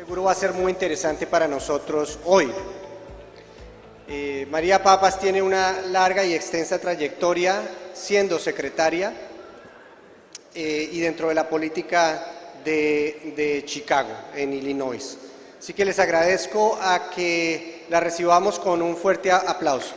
Seguro va a ser muy interesante para nosotros hoy. María Papas tiene una larga y extensa trayectoria siendo secretaria y dentro de la política de Chicago, en Illinois. Así que les agradezco a que la recibamos con un fuerte aplauso.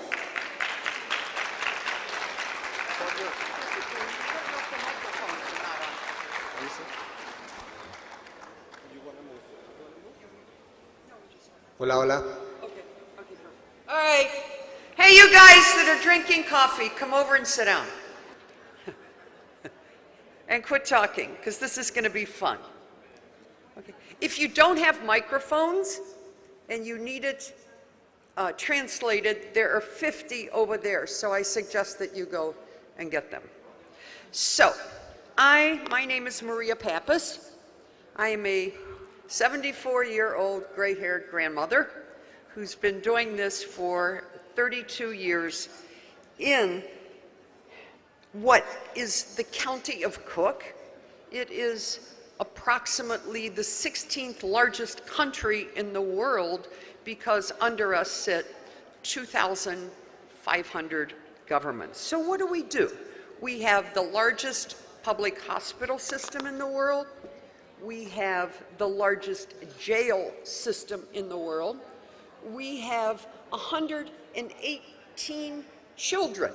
Hola, hola. Okay. All right. Hey, you guys that are drinking coffee, come over and sit down. And quit talking, because this is going to be fun. Okay. If you don't have microphones and you need it translated, there are 50 over there, so I suggest that you go and get them. So, my name is Maria Pappas. I am a 74-year-old gray-haired grandmother who's been doing this for 32 years in what is the county of Cook. It is approximately the 16th largest country in the world because under us sit 2,500 governments. So what do? We have the largest public hospital system in the world. We have the largest jail system in the world. We have 118 children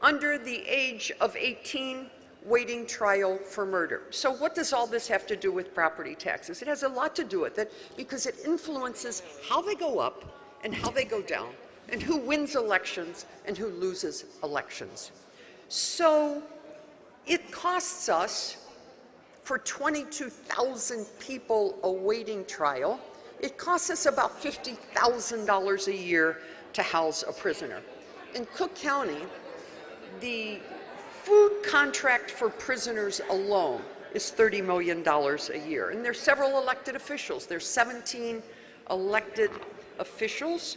under the age of 18 waiting trial for murder. So what does all this have to do with property taxes? It has a lot to do with it because it influences how they go up and how they go down and who wins elections and who loses elections. So it costs us, for 22,000 people awaiting trial, it costs us about $50,000 a year to house a prisoner. In Cook County, the food contract for prisoners alone is $30 million a year. And there's several elected officials. There's 17 elected officials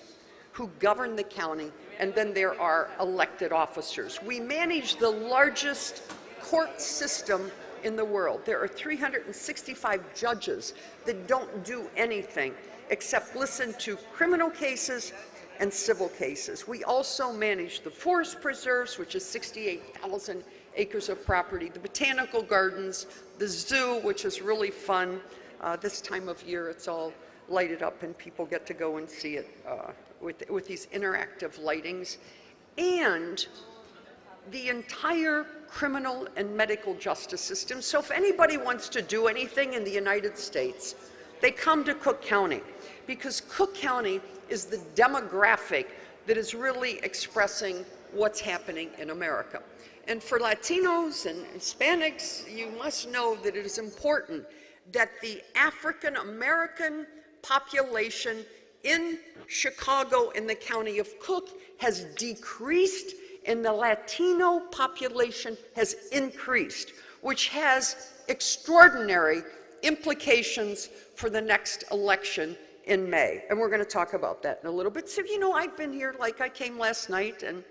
who govern the county, and then there are elected officers. We manage the largest court system in the world. There are 365 judges that don't do anything except listen to criminal cases and civil cases. We also manage the forest preserves, which is 68,000 acres of property, the botanical gardens, the zoo, which is really fun. This time of year, it's all lighted up and people get to go and see it with these interactive lightings. And the entire criminal and medical justice system. So if anybody wants to do anything in the United States, they come to Cook County because Cook County is the demographic that is really expressing what's happening in America. And for Latinos and Hispanics, you must know that it is important that the African American population in Chicago in the county of Cook has decreased and the Latino population has increased, which has extraordinary implications for the next election in May. And we're going to talk about that in a little bit. So, you know, I've been here, like I came last night, and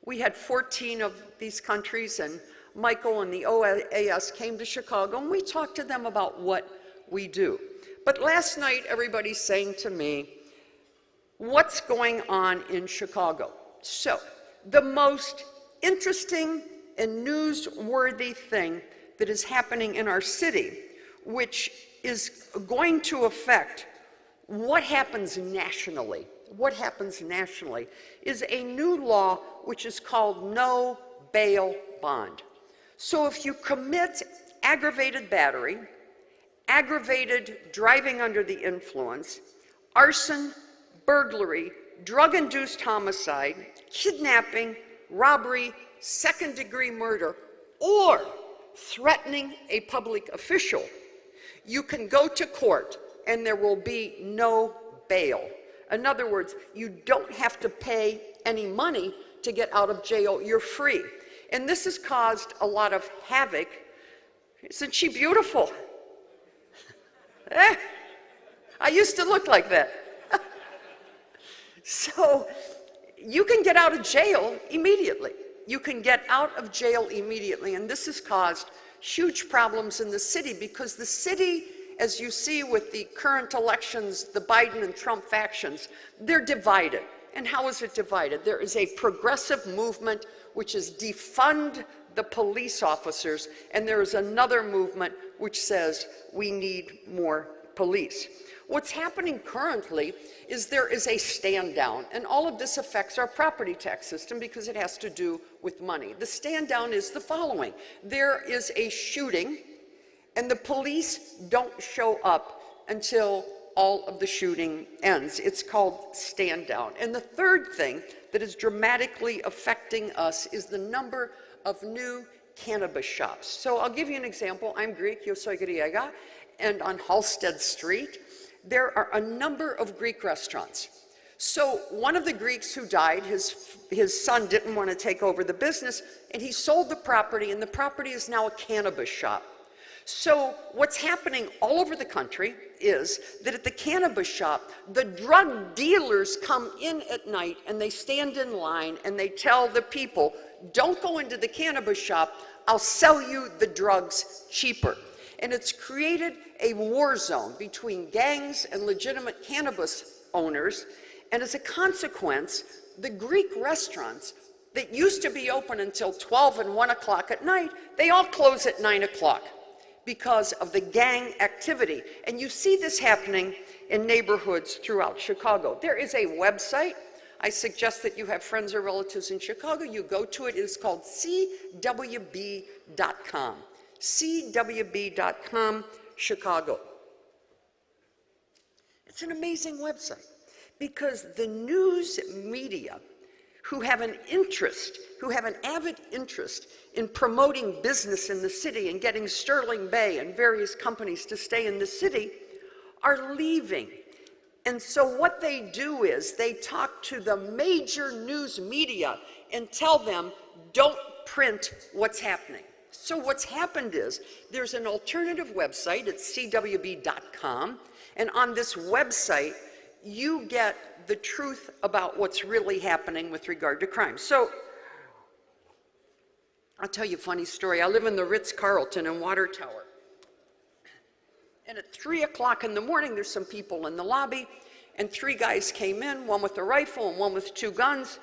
we had 14 of these countries, and Michael and the OAS came to Chicago, and we talked to them about what we do. But last night, everybody's saying to me, what's going on in Chicago? So, the most interesting and newsworthy thing that is happening in our city, which is going to affect what happens nationally, is a new law which is called no bail bond. So if you commit aggravated battery, aggravated driving under the influence, arson, burglary, drug-induced homicide, kidnapping, robbery, second-degree murder, or threatening a public official, you can go to court and there will be no bail. In other words, you don't have to pay any money to get out of jail. You're free. And this has caused a lot of havoc. Isn't she beautiful? I used to look like that. So you can get out of jail immediately. You can get out of jail immediately. And this has caused huge problems in the city because the city as you see with the current elections, the Biden and Trump factions, they're divided. And how is it divided? There is a progressive movement which is defund the police officers, and there is another movement which says we need more police. What's happening currently is there is a stand down, and all of this affects our property tax system because it has to do with money. The stand down is the following. There is a shooting, and the police don't show up until all of the shooting ends. It's called stand down. And the third thing that is dramatically affecting us is the number of new cannabis shops. So I'll give you an example. I'm Greek, yo soy griega, and on Halsted Street, there are a number of Greek restaurants. So one of the Greeks who died, his son didn't want to take over the business, and he sold the property, and the property is now a cannabis shop. So what's happening all over the country is that at the cannabis shop, the drug dealers come in at night and they stand in line and they tell the people, don't go into the cannabis shop, I'll sell you the drugs cheaper. And it's created a war zone between gangs and legitimate cannabis owners. And as a consequence, the Greek restaurants that used to be open until 12 and 1 o'clock at night, they all close at 9 o'clock. Because of the gang activity. And you see this happening in neighborhoods throughout Chicago. There is a website. I suggest that you have friends or relatives in Chicago. You go to it. It's called CWB.com. CWB.com, Chicago. It's an amazing website because the news media who have an interest, who have an avid interest in promoting business in the city and getting Sterling Bay and various companies to stay in the city, are leaving. And so what they do is they talk to the major news media and tell them, don't print what's happening. So what's happened is there's an alternative website, it's CWB.com, and on this website, you get the truth about what's really happening with regard to crime. So, I'll tell you a funny story. I live in the Ritz-Carlton in Water Tower. And at 3 o'clock in the morning, there's some people in the lobby, and 3 guys came in, one with a rifle and one with 2 guns,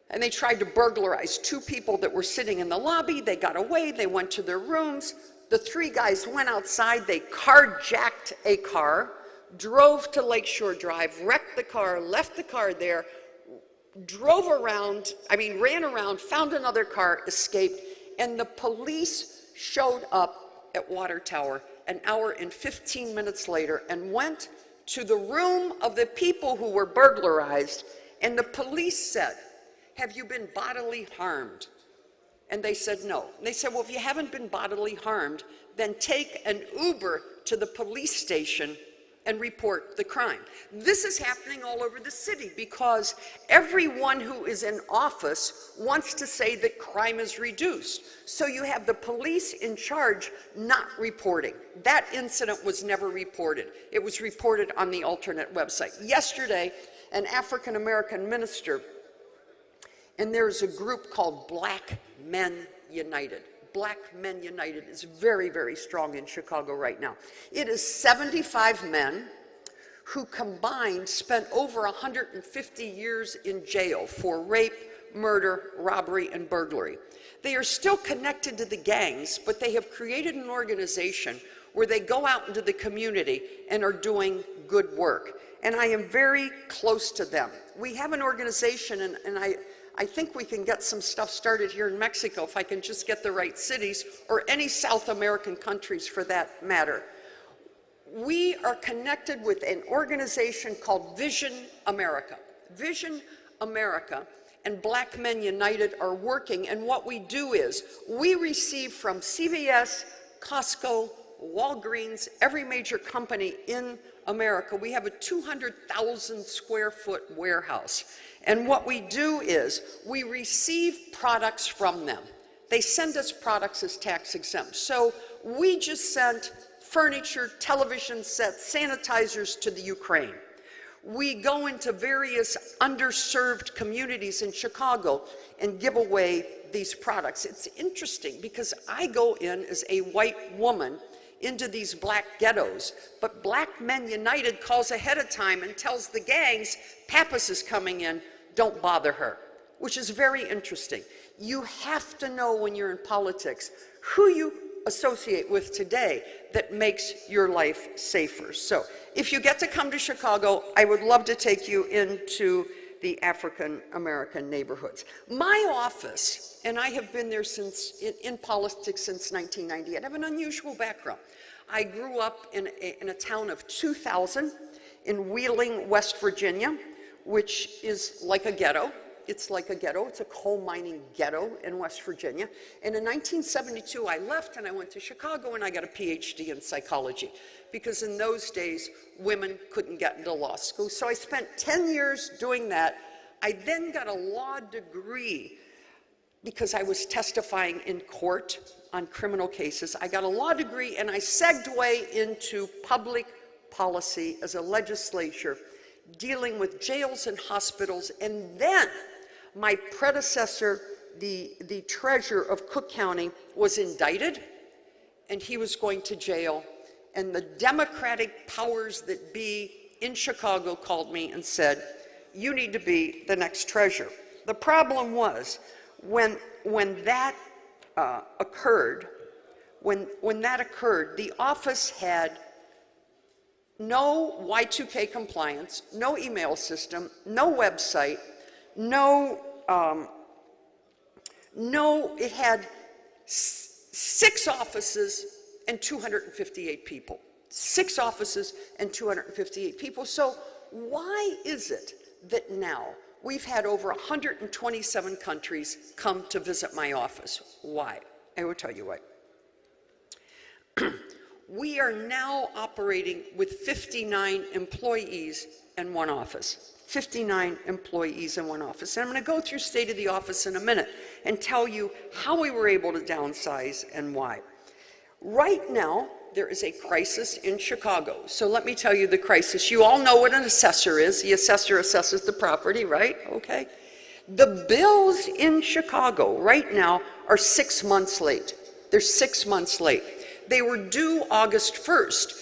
and they tried to burglarize 2 people that were sitting in the lobby. They got away, they went to their rooms. The 3 guys went outside, they carjacked a car, drove to Lakeshore Drive, wrecked the car, left the car there, ran around, found another car, escaped, and the police showed up at Water Tower an hour and 15 minutes later and went to the room of the people who were burglarized, and the police said, have you been bodily harmed? And they said no. And they said, well, if you haven't been bodily harmed, then take an Uber to the police station and report the crime. This is happening all over the city because everyone who is in office wants to say that crime is reduced. So you have the police in charge not reporting. That incident was never reported. It was reported on the alternate website. Yesterday, an African-American minister, and there's a group called Black Men United. Black Men United is very, very strong in Chicago right now. It is 75 men who combined spent over 150 years in jail for rape, murder, robbery, and burglary. They are still connected to the gangs, but they have created an organization where they go out into the community and are doing good work. And I am very close to them. We have an organization, and I think we can get some stuff started here in Mexico if I can just get the right cities, or any South American countries for that matter. We are connected with an organization called Vision America. Vision America and Black Men United are working, and what we do is we receive from CVS, Costco, Walgreens, every major company in America. We have a 200,000 square foot warehouse. And what we do is we receive products from them. They send us products as tax exempt. So we just sent furniture, television sets, sanitizers to the Ukraine. We go into various underserved communities in Chicago and give away these products. It's interesting because I go in as a white woman into these black ghettos, but Black Men United calls ahead of time and tells the gangs, Pappas is coming in, don't bother her, which is very interesting. You have to know when you're in politics who you associate with today that makes your life safer. So if you get to come to Chicago, I would love to take you into the African American neighborhoods. My office, and I have been there since, in politics since 1998, I have an unusual background. I grew up in a town of 2,000 in Wheeling, West Virginia, which is like a ghetto. It's like a ghetto. It's a coal mining ghetto in West Virginia. And in 1972, I left and I went to Chicago and I got a PhD in psychology, because in those days, women couldn't get into law school. So I spent 10 years doing that. I then got a law degree because I was testifying in court on criminal cases. I got a law degree and I segued into public policy as a legislature, dealing with jails and hospitals. And then my predecessor, the treasurer of Cook County, was indicted and he was going to jail. And the Democratic powers that be in Chicago called me and said, you need to be the next treasurer. The problem was, when that occurred, the office had no Y2K compliance, no email system, no website, it had 6 offices and 258 people. 6 offices and 258 people. So why is it that now we've had over 127 countries come to visit my office? Why? I will tell you why. We are now operating with 59 employees in one office. 59 employees in one office. And I'm going to go through state of the office in a minute and tell you how we were able to downsize and why. Right now, there is a crisis in Chicago. So let me tell you the crisis. You all know what an assessor is. The assessor assesses the property, right? Okay. The bills in Chicago right now are 6 months late. They're 6 months late. They were due August 1st,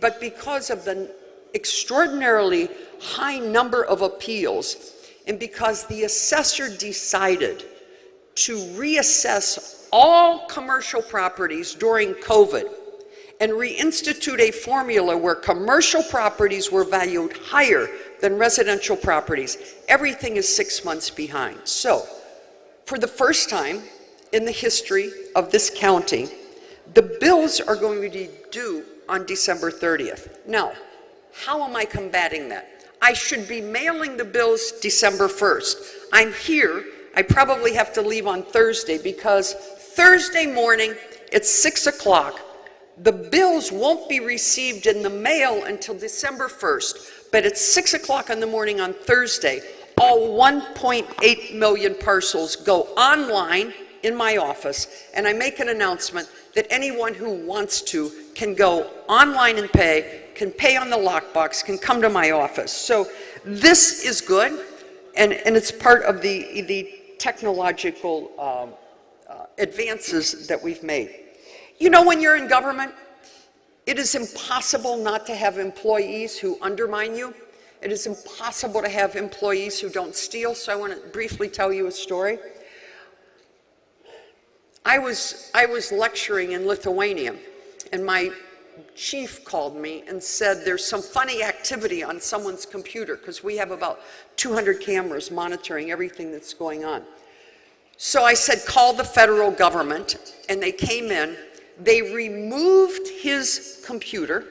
but because of the extraordinarily high number of appeals, and because the assessor decided to reassess all commercial properties during COVID and reinstitute a formula where commercial properties were valued higher than residential properties, everything is 6 months behind. So, for the first time in the history of this county, the bills are going to be due on December 30th. Now, how am I combating that? I should be mailing the bills December 1st. I'm here. I probably have to leave on Thursday because Thursday morning at 6 o'clock, the bills won't be received in the mail until December 1st. But at 6 o'clock in the morning on Thursday, all 1.8 million parcels go online in my office, and I make an announcement that anyone who wants to can go online and pay, can pay on the lockbox, can come to my office. So this is good, and it's part of the technological advances that we've made. You know, when you're in government, it is impossible not to have employees who undermine you. It is impossible to have employees who don't steal. So I want to briefly tell you a story. I was lecturing in Lithuania, and my chief called me and said there's some funny activity on someone's computer, because we have about 200 cameras monitoring everything that's going on. So I said, call the federal government, and they came in. They removed his computer.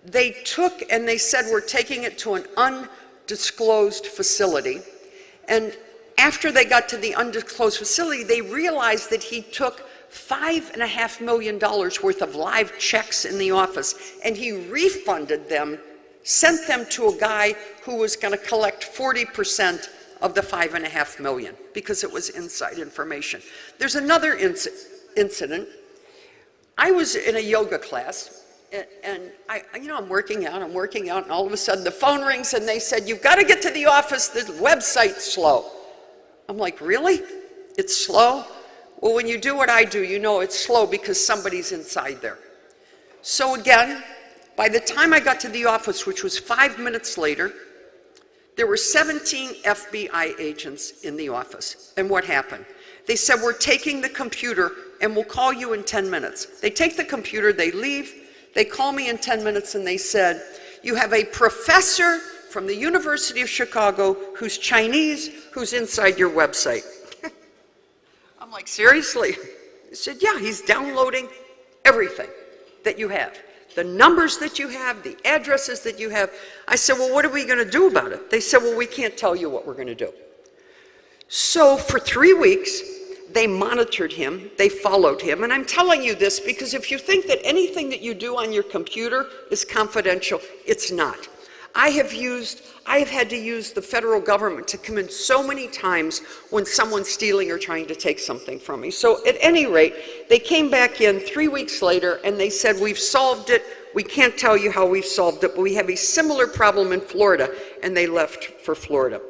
They took and they said, we're taking it to an undisclosed facility. And after they got to the undisclosed facility, they realized that he took $5.5 million worth of live checks in the office, and he refunded them, sent them to a guy who was going to collect 40% of the $5.5 million because it was inside information. There's another incident. I was in a yoga class, and I'm working out, and all of a sudden the phone rings, and they said, you've got to get to the office, the website's slow. I'm like, really? It's slow? Well, when you do what I do, you know it's slow because somebody's inside there. So again, by the time I got to the office, which was 5 minutes later, there were 17 FBI agents in the office. And what happened? They said, we're taking the computer and we'll call you in 10 minutes. They take the computer, they leave, they call me in 10 minutes and they said, you have a professor from the University of Chicago who's Chinese, who's inside your website. I'm like, seriously? They said, yeah, he's downloading everything that you have. The numbers that you have, the addresses that you have. I said, well, what are we going to do about it? They said, well, we can't tell you what we're going to do. So for 3 weeks, they monitored him, they followed him, and I'm telling you this because if you think that anything that you do on your computer is confidential, it's not. I have had to use the federal government to come in so many times when someone's stealing or trying to take something from me. So at any rate, they came back in 3 weeks later and they said, we've solved it. We can't tell you how we've solved it, but we have a similar problem in Florida, and they left for Florida.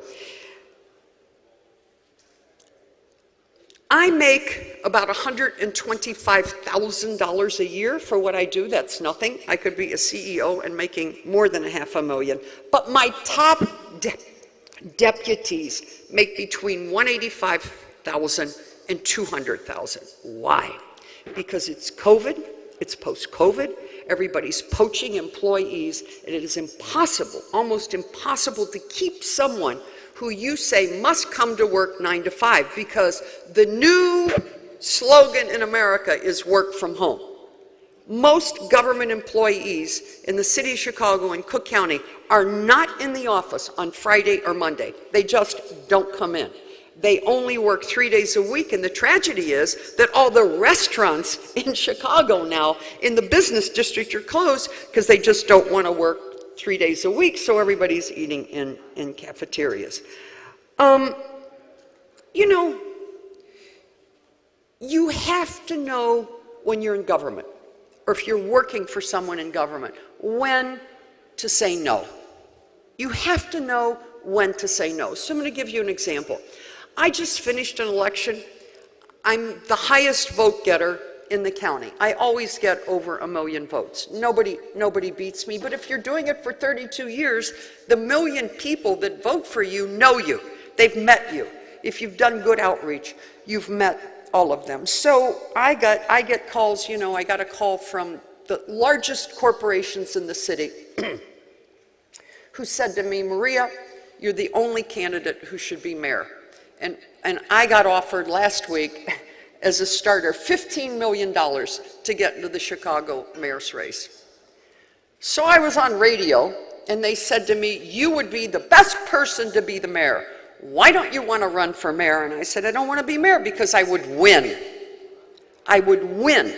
I make about $125,000 a year for what I do. That's nothing. I could be a CEO and making more than $500,000. But my top deputies make between $185,000 and $200,000. Why? Because it's COVID, it's post-COVID, everybody's poaching employees, and it is impossible, almost impossible to keep someone who you say must come to work 9 to 5, because the new slogan in America is work from home. Most government employees in the city of Chicago and Cook County are not in the office on Friday or Monday. They just don't come in. They only work 3 days a week, and the tragedy is that all the restaurants in Chicago now in the business district are closed because they just don't want to work 3 days a week, so everybody's eating in cafeterias. You know, you have to know when you're in government, or if you're working for someone in government, when to say no. You have to know when to say no. So I'm going to give you an example. I just finished an election. I'm the highest vote getter in the county. I always get over 1 million votes. Nobody beats me, but if you're doing it for 32 years, the 1 million people that vote for you know you. They've met you. If you've done good outreach, you've met all of them. So I get calls, you know, I got a call from the largest corporations in the city who said to me, Maria, you're the only candidate who should be mayor. And I got offered last week as a starter $15 million to get into the Chicago mayor's race. So I was on radio and they said to me, you would be the best person to be the mayor. Why don't you want to run for mayor? And I said, I don't want to be mayor because I would win. I would win.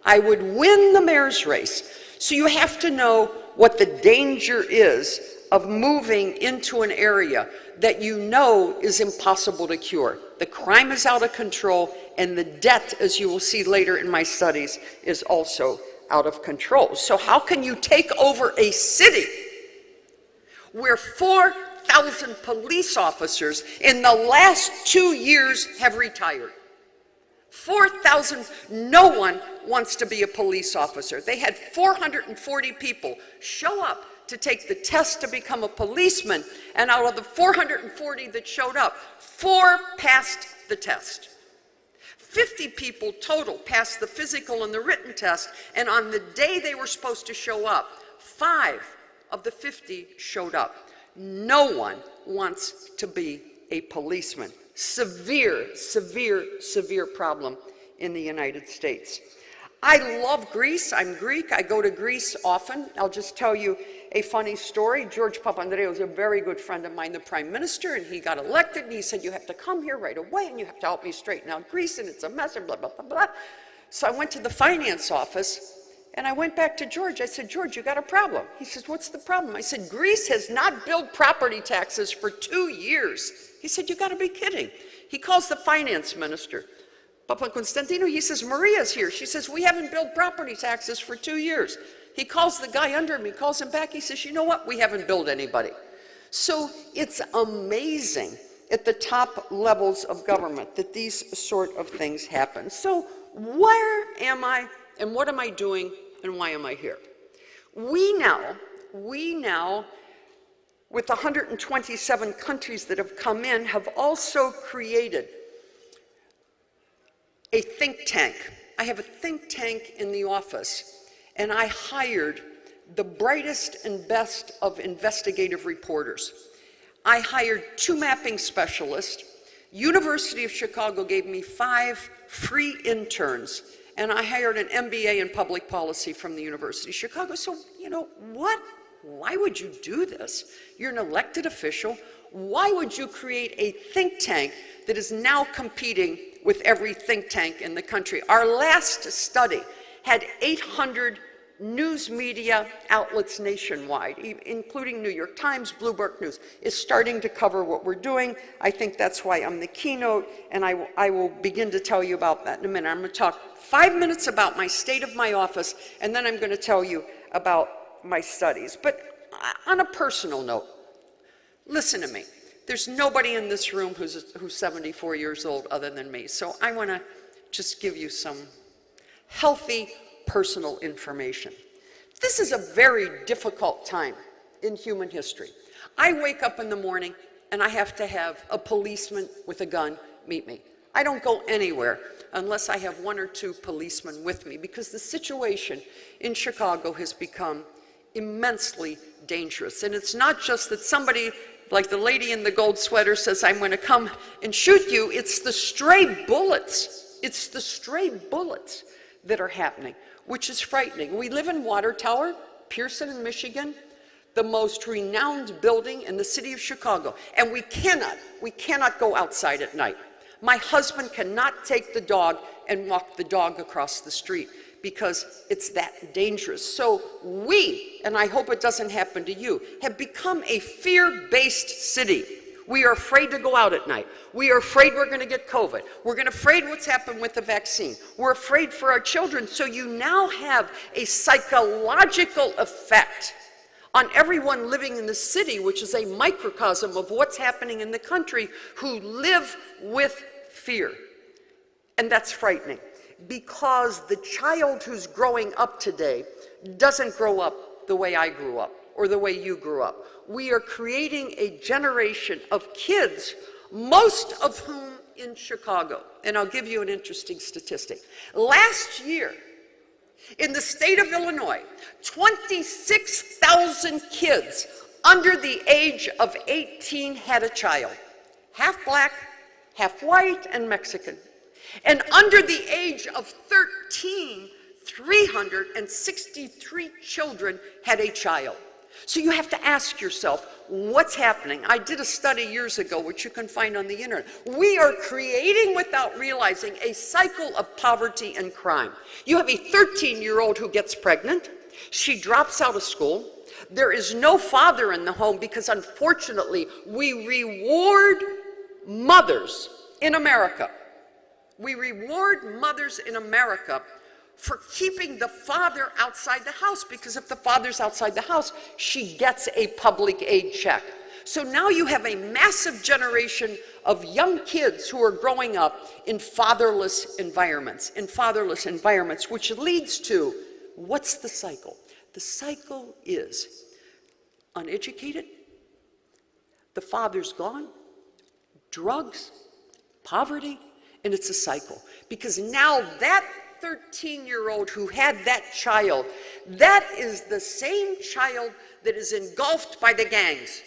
I would win the mayor's race. So you have to know what the danger is of moving into an area that you know is impossible to cure. The crime is out of control, and the debt, as you will see later in my studies, is also out of control. So how can you take over a city where 4,000 police officers in the last 2 years have retired? 4,000, no one wants to be a police officer. They had 440 people show up to take the test to become a policeman, and out of the 440 that showed up, 4 passed the test. 50 people total passed the physical and the written test, and on the day they were supposed to show up, 5 of the 50 showed up. No one wants to be a policeman. Severe, severe, severe problem in the United States. I love Greece. I'm Greek. I go to Greece often. I'll just tell you a funny story. George Papandreou is a very good friend of mine, the prime minister, and he got elected, and he said, you have to come here right away, and you have to help me straighten out Greece, and it's a mess, and blah, blah, blah, blah. So I went to the finance office, and I went back to George. I said, George, you got a problem. He says, what's the problem? I said, Greece has not billed property taxes for 2 years. He said, you got to be kidding. He calls the finance minister, Papa Constantino. He says, Maria's here. She says, we haven't billed property taxes for 2 years. He calls the guy under him. He calls him back. He says, you know what? We haven't billed anybody. So it's amazing at the top levels of government that these sort of things happen. So where am I and what am I doing and why am I here? We now, with 127 countries that have come in, have also created a think tank. I have a think tank in the office, and I hired the brightest and best of investigative reporters. I hired 2 mapping specialists. University of Chicago gave me 5 free interns, and I hired an MBA in public policy from the University of Chicago. So, you know, why would you do this? You're an elected official. Why would you create a think tank that is now competing with every think tank in the country? Our last study had 800 news media outlets nationwide, including New York Times, Bloomberg News, is starting to cover what we're doing. I think that's why I'm the keynote, and I will begin to tell you about that in a minute. I'm going to talk 5 minutes about my state of my office, and then I'm going to tell you about my studies. But on a personal note, listen to me. There's nobody in this room who's 74 years old other than me, so I want to just give you some healthy personal information. This is a very difficult time in human history. I wake up in the morning and I have to have a policeman with a gun meet me. I don't go anywhere unless I have 1 or 2 policemen with me, because the situation in Chicago has become immensely dangerous. And it's not just that somebody like the lady in the gold sweater says, I'm going to come and shoot you. It's the stray bullets. It's the stray bullets that are happening, which is frightening. We live in Water Tower, Pearson in Michigan, the most renowned building in the city of Chicago, and we cannot go outside at night. My husband cannot take the dog and walk the dog across the street because it's that dangerous. So we, and I hope it doesn't happen to you, have become a fear-based city. We are afraid to go out at night. We are afraid we're going to get COVID. We're afraid what's happened with the vaccine. We're afraid for our children. So you now have a psychological effect on everyone living in the city, which is a microcosm of what's happening in the country, who live with fear. And that's frightening, because the child who's growing up today doesn't grow up the way I grew up or the way you grew up. We are creating a generation of kids, most of whom in Chicago. And I'll give you an interesting statistic. Last year, in the state of Illinois, 26,000 kids under the age of 18 had a child. Half black, half white, and Mexican. And under the age of 13, 363 children had a child. So you have to ask yourself, what's happening? I did a study years ago, which you can find on the internet. We are creating, without realizing, a cycle of poverty and crime. You have a 13-year-old who gets pregnant. She drops out of school. There is no father in the home because, unfortunately, we reward mothers in America. We reward mothers in America for keeping the father outside the house, because if the father's outside the house, she gets a public aid check. So now you have a massive generation of young kids who are growing up in fatherless environments, which leads to, what's the cycle? The cycle is uneducated, the father's gone, drugs, poverty, and it's a cycle. Because now that 13-year-old who had that child, that is the same child that is engulfed by the gangs.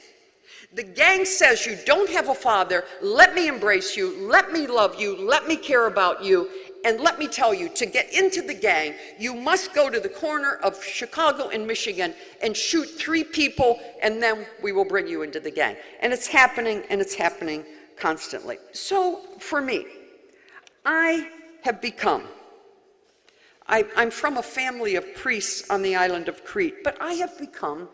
The gang says, you don't have a father, let me embrace you, let me love you, let me care about you, and let me tell you, to get into the gang, you must go to the corner of Chicago and Michigan and shoot 3 people, and then we will bring you into the gang. And it's happening, and it's happening constantly. So for me, I have become, I'm from a family of priests on the island of Crete, but I have become,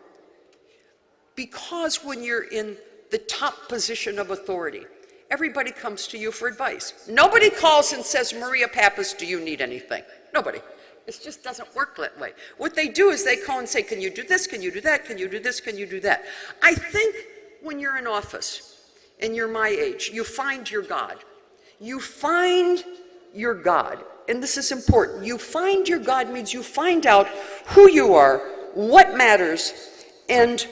because when you're in the top position of authority, everybody comes to you for advice. Nobody calls and says, Maria Pappas, do you need anything? Nobody. It just doesn't work that way. What they do is they call and say, can you do this? Can you do that? Can you do this? Can you do that? I think when you're in office and you're my age, you find your God. You find your God. And this is important. You find your God means you find out who you are, what matters, and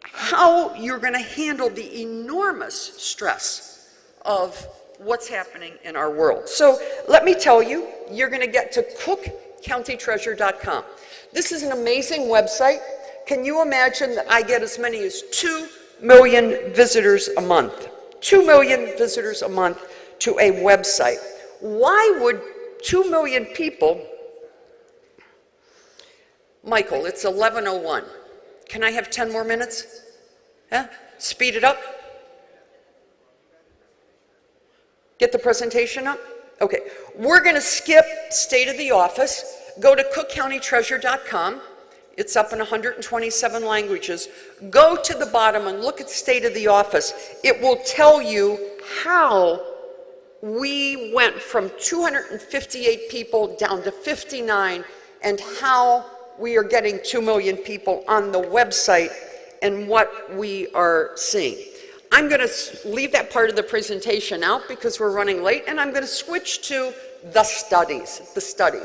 how you're going to handle the enormous stress of what's happening in our world. So let me tell you, you're going to get to cookcountytreasure.com. This is an amazing website. Can you imagine that I get as many as 2 million visitors a month? 2 million visitors a month to a website. Why would 2 million people, Michael, it's 11:01. Can I have 10 more minutes? Yeah? Speed it up? Get the presentation up? Okay. We're going to skip State of the Office. Go to cookcountytreasure.com. It's up in 127 languages. Go to the bottom and look at State of the Office. It will tell you how we went from 258 people down to 59 and how we are getting 2 million people on the website and what we are seeing. I'm going to leave that part of the presentation out because we're running late, and I'm going to switch to the studies.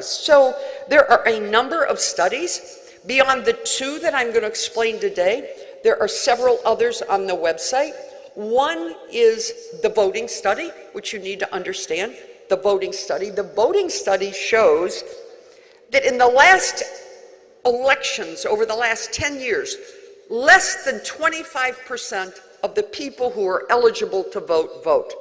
So there are a number of studies. Beyond the 2 that I'm going to explain today, there are several others on the website. One is the voting study, which you need to understand. The voting study. The voting study shows that in the last elections, over the last 10 years, less than 25% of the people who are eligible to vote, vote.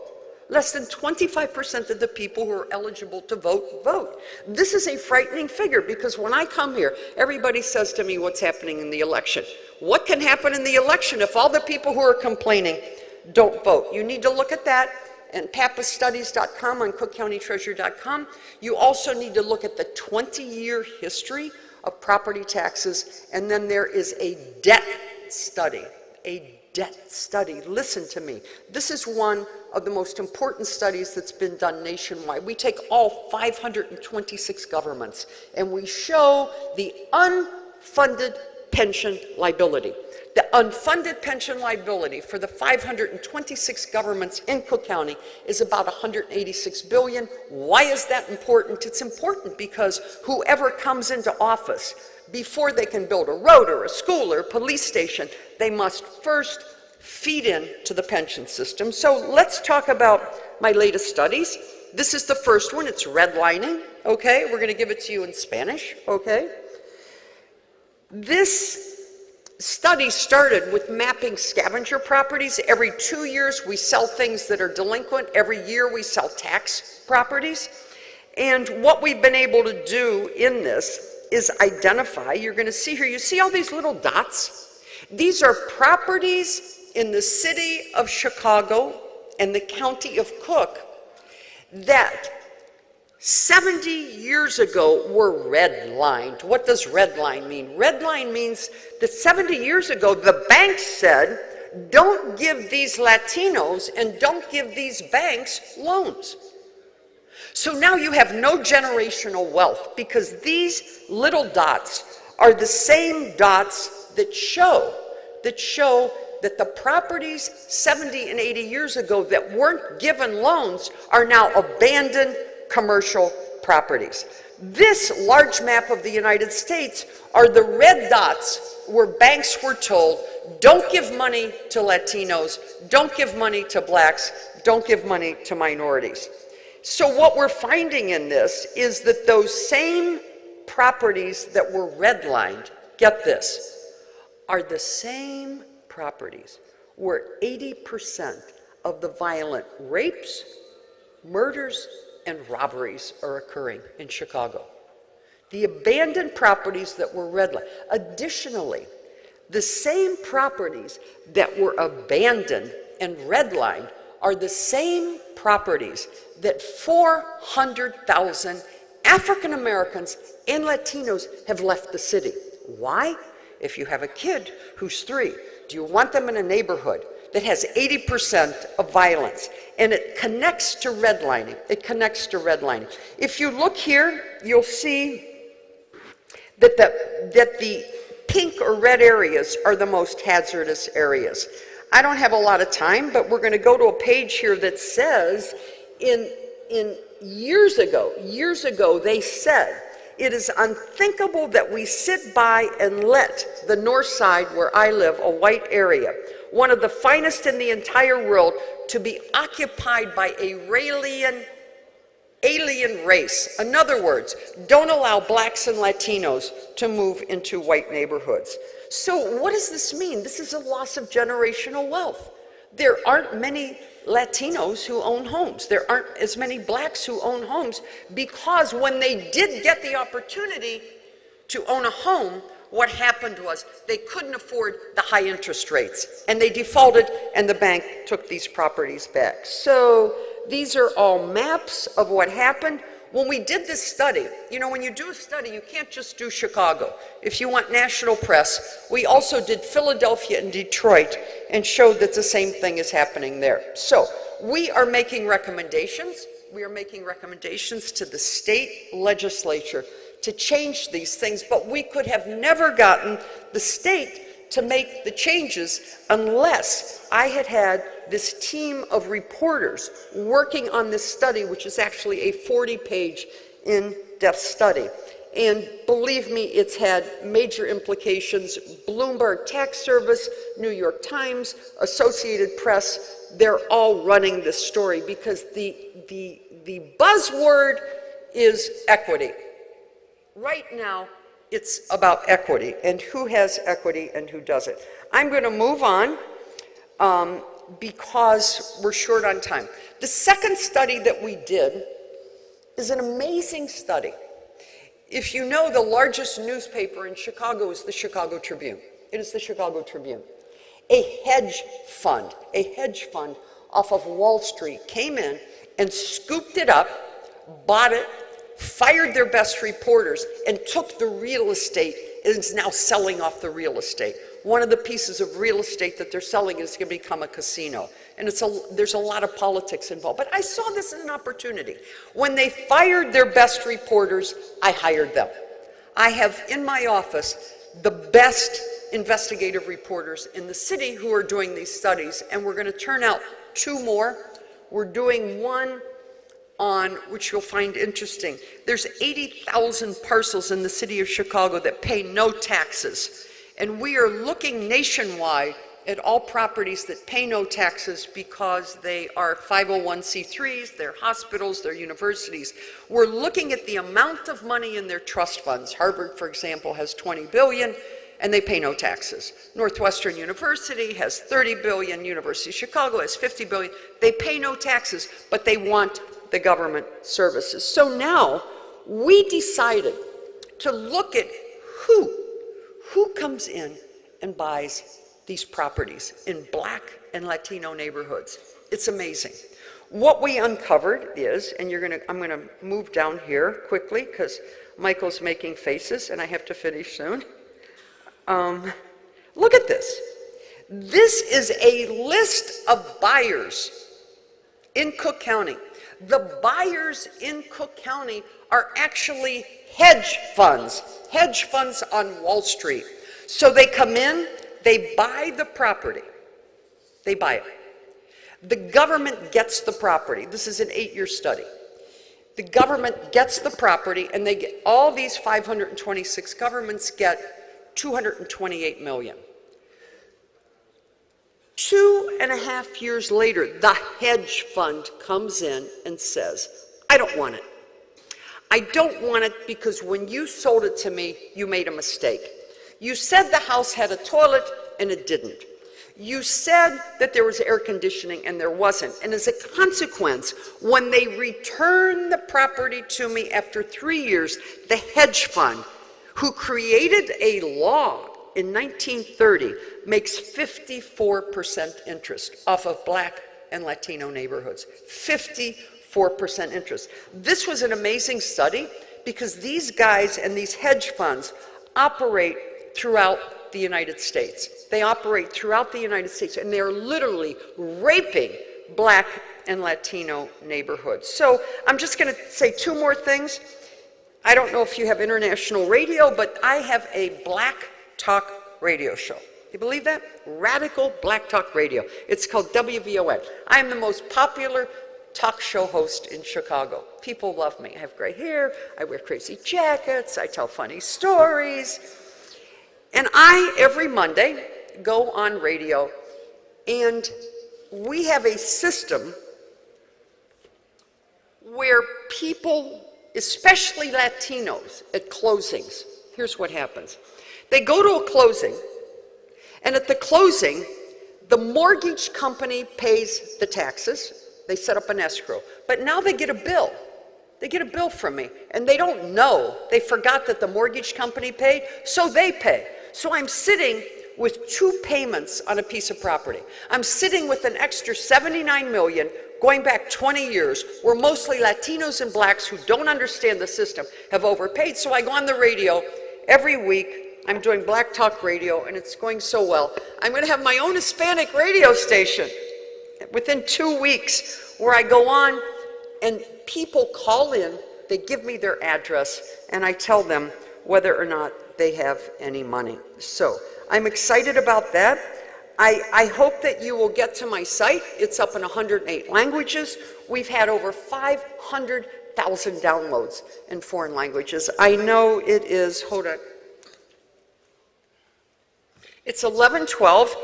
Less than 25% of the people who are eligible to vote, vote. This is a frightening figure because when I come here, everybody says to me, what's happening in the election? What can happen in the election if all the people who are complaining don't vote? You need to look at that and pappastudies.com on cookcountytreasure.com. You also need to look at the 20-year history of property taxes, and then there is a debt study, Listen to me. This is one of the most important studies that's been done nationwide. We take all 526 governments and we show the unfunded pension liability. The unfunded pension liability for the 526 governments in Cook County is about $186 billion. Why is that important? It's important because whoever comes into office, before they can build a road or a school or a police station, they must first feed in to the pension system. So let's talk about my latest studies. This is the first one. It's redlining. Okay, we're going to give it to you in Spanish. Okay. This study started with mapping scavenger properties. Every 2 years we sell things that are delinquent. Every year we sell tax properties. And what we've been able to do in this is identify, you're going to see here, you see all these little dots? These are properties in the city of Chicago and the county of Cook that 70 years ago were redlined. What does redline mean? Redline means that 70 years ago the bank said, don't give these Latinos and don't give these banks loans. So now you have no generational wealth because these little dots are the same dots that show that the properties 70 and 80 years ago that weren't given loans are now abandoned commercial properties. This large map of the United States are the red dots where banks were told, don't give money to Latinos, don't give money to blacks, don't give money to minorities. So what we're finding in this is that those same properties that were redlined, get this, are the same properties where 80% of the violent rapes, murders, and robberies are occurring in Chicago. The abandoned properties that were redlined. Additionally, the same properties that were abandoned and redlined are the same properties that 400,000 African Americans and Latinos have left the city. Why? If you have a kid who's 3, do you want them in a neighborhood that has 80% of violence? And it connects to redlining. It connects to redlining. If you look here, you'll see that the pink or red areas are the most hazardous areas. I don't have a lot of time, but we're going to go to a page here that says in years ago, they said, it is unthinkable that we sit by and let the north side, where I live, a white area, one of the finest in the entire world, to be occupied by a alien race. In other words, don't allow blacks and Latinos to move into white neighborhoods. So what does this mean? This is a loss of generational wealth. There aren't many Latinos who own homes. There aren't as many blacks who own homes, because when they did get the opportunity to own a home, what happened was they couldn't afford the high interest rates, and they defaulted, and the bank took these properties back. So these are all maps of what happened. When we did this study, you know, when you do a study, you can't just do Chicago. If you want national press, we also did Philadelphia and Detroit and showed that the same thing is happening there. So we are making recommendations. We are making recommendations to the state legislature to change these things, but we could have never gotten the state to make the changes unless I had had this team of reporters working on this study, which is actually a 40-page in-depth study. And believe me, it's had major implications. Bloomberg Tax Service, New York Times, Associated Press, they're all running this story because the buzzword is equity. Right now, it's about equity and who has equity and who doesn't. I'm going to move on because we're short on time. The second study that we did is an amazing study. If you know, the largest newspaper in Chicago is the Chicago Tribune. It is the Chicago Tribune. A hedge fund off of Wall Street came in and scooped it up, bought it, fired their best reporters, and took the real estate and is now selling off the real estate. One of the pieces of real estate that they're selling is going to become a casino. And there's a lot of politics involved. But I saw this as an opportunity. When they fired their best reporters, I hired them. I have in my office the best investigative reporters in the city who are doing these studies, and we're going to turn out 2 more. We're doing one on, which you'll find interesting. There's 80,000 parcels in the city of Chicago that pay no taxes. And we are looking nationwide at all properties that pay no taxes because they are 501c3s, they're hospitals, they're universities. We're looking at the amount of money in their trust funds. Harvard, for example, has 20 billion and they pay no taxes. Northwestern University has 30 billion, University of Chicago has 50 billion. They pay no taxes, but they want the government services. So now we decided to look at who comes in and buys these properties in Black and Latino neighborhoods. It's amazing. What we uncovered is, and I'm gonna move down here quickly because Michael's making faces and I have to finish soon. Look at this. This is a list of buyers in Cook County. The buyers in Cook County are actually hedge funds on Wall Street. So they come in, they buy the property. They buy it. The government gets the property. This is an 8-year study. The government gets the property, and they get, all these 526 governments get $228 million. 2.5 years later, the hedge fund comes in and says, I don't want it. I don't want it because when you sold it to me, you made a mistake. You said the house had a toilet, and it didn't. You said that there was air conditioning, and there wasn't. And as a consequence, when they return the property to me after 3 years, the hedge fund, who created a law in 1930, makes 54% interest off of Black and Latino neighborhoods. 54% interest. This was an amazing study because these guys and these hedge funds operate throughout the United States. They operate throughout the United States, and they are literally raping Black and Latino neighborhoods. So I'm just going to say 2 more things. I don't know if you have international radio, but I have a Black Talk radio show. You believe that? Radical Black Talk Radio. It's called WVON. I am the most popular talk show host in Chicago. People love me. I have gray hair, I wear crazy jackets, I tell funny stories. And I, every Monday, go on radio, and we have a system where people, especially Latinos, at closings, here's what happens. They go to a closing, and at the closing, the mortgage company pays the taxes. They set up an escrow. But now they get a bill. They get a bill from me, and they don't know. They forgot that the mortgage company paid, so they pay. So I'm sitting with 2 payments on a piece of property. I'm sitting with an extra $79 million going back 20 years, where mostly Latinos and blacks who don't understand the system have overpaid. So I go on the radio every week. I'm doing Black Talk Radio, and it's going so well. I'm going to have my own Hispanic radio station within 2 weeks, where I go on and people call in, they give me their address, and I tell them whether or not they have any money. So I'm excited about that. I hope that you will get to my site. It's up in 108 languages. We've had over 500,000 downloads in foreign languages. I know it is, hold on. It's 11:12.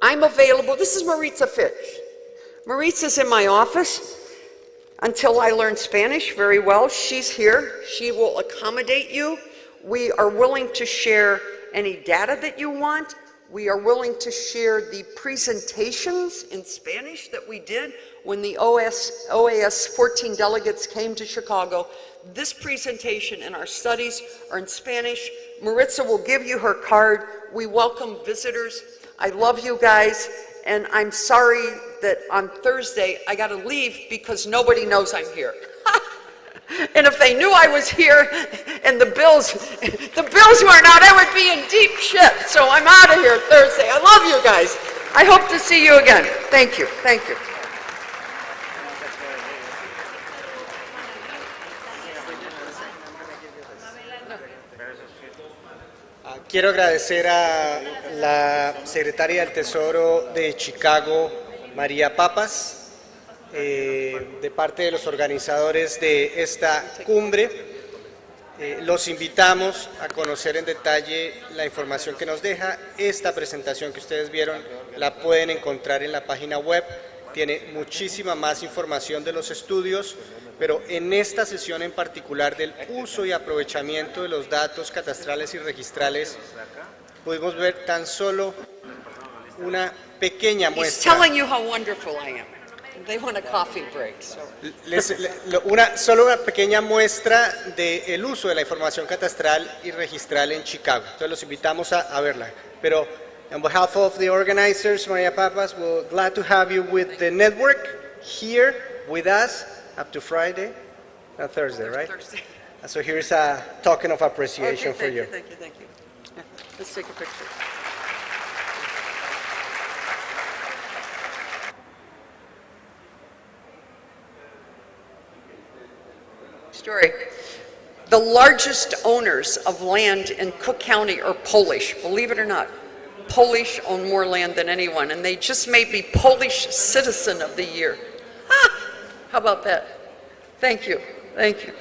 I'm available. This is Maritza Fitch. Maritza's in my office until I learn Spanish very well. She's here. She will accommodate you. We are willing to share any data that you want. We are willing to share the presentations in Spanish that we did when the OAS 14 delegates came to Chicago. This presentation and our studies are in Spanish. Maritza will give you her card. We welcome visitors. I love you guys, and I'm sorry that on Thursday I got to leave because nobody knows I'm here. And if they knew I was here and the bills weren't out, I would be in deep shit. So I'm out of here Thursday. I love you guys. I hope to see you again. Thank you. Thank you. Quiero agradecer a la secretaria del Tesoro de Chicago, María Papas, de parte de los organizadores de esta cumbre. Los invitamos a conocer en detalle la información que nos deja. Esta presentación que ustedes vieron la pueden encontrar en la página web. Tiene muchísima más información de los estudios, pero en esta sesión en particular del uso y aprovechamiento de los datos catastrales y registrales, pudimos ver tan solo una pequeña muestra. He's telling you how wonderful I am. They want a coffee break. So. Solo una pequeña muestra del uso de la información catastral y registral en Chicago. Entonces los invitamos a verla. Pero on behalf of the organizers, Maria Papas, we're glad to have you with the network here with us up to Friday, Thursday, right? Thursday. So here's a token of appreciation for you. Thank you. Yeah, let's take a picture. Story. The largest owners of land in Cook County are Polish, believe it or not. Polish own more land than anyone, and they just made me Polish Citizen of the Year. How about that? Thank you. Thank you.